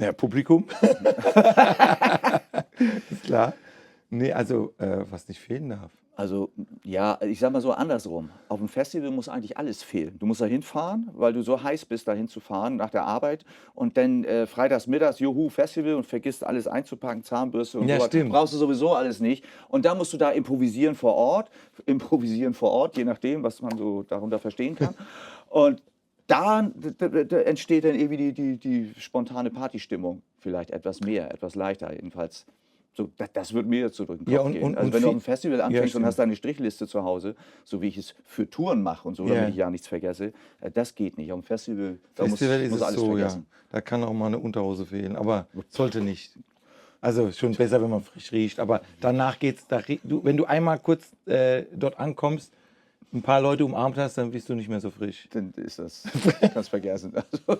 Ja, Publikum. Ist klar. Nee, also, was nicht fehlen darf. Also, ja, ich sage mal so andersrum. Auf dem Festival muss eigentlich alles fehlen. Du musst da hinfahren, weil du so heiß bist, dahin zu fahren nach der Arbeit und dann, freitags mittags, juhu, Festival und vergisst alles einzupacken, Zahnbürste und Ja, so was. stimmt. Brauchst du sowieso alles nicht. Und dann musst du da improvisieren vor Ort, je nachdem, was man so darunter verstehen kann. Und da entsteht dann irgendwie die spontane Partystimmung vielleicht etwas mehr, etwas leichter jedenfalls. So, das würde mir jetzt so durch den Ja, Kopf gehen. Also wenn du auf dem Festival anfängst und stimmt. hast deine Strichliste zu Hause, so wie ich es für Touren mache und so, Ja. damit ich ja nichts vergesse, das geht nicht. Auf dem Festival, da Festival ist muss es alles so, ja. vergessen. Da kann auch mal eine Unterhose fehlen, aber sollte nicht. Also schon besser, wenn man frisch riecht. Aber danach geht's, wenn du einmal kurz dort ankommst, ein paar Leute umarmt hast, dann bist du nicht mehr so frisch. Dann ist das, kannst vergessen. Also,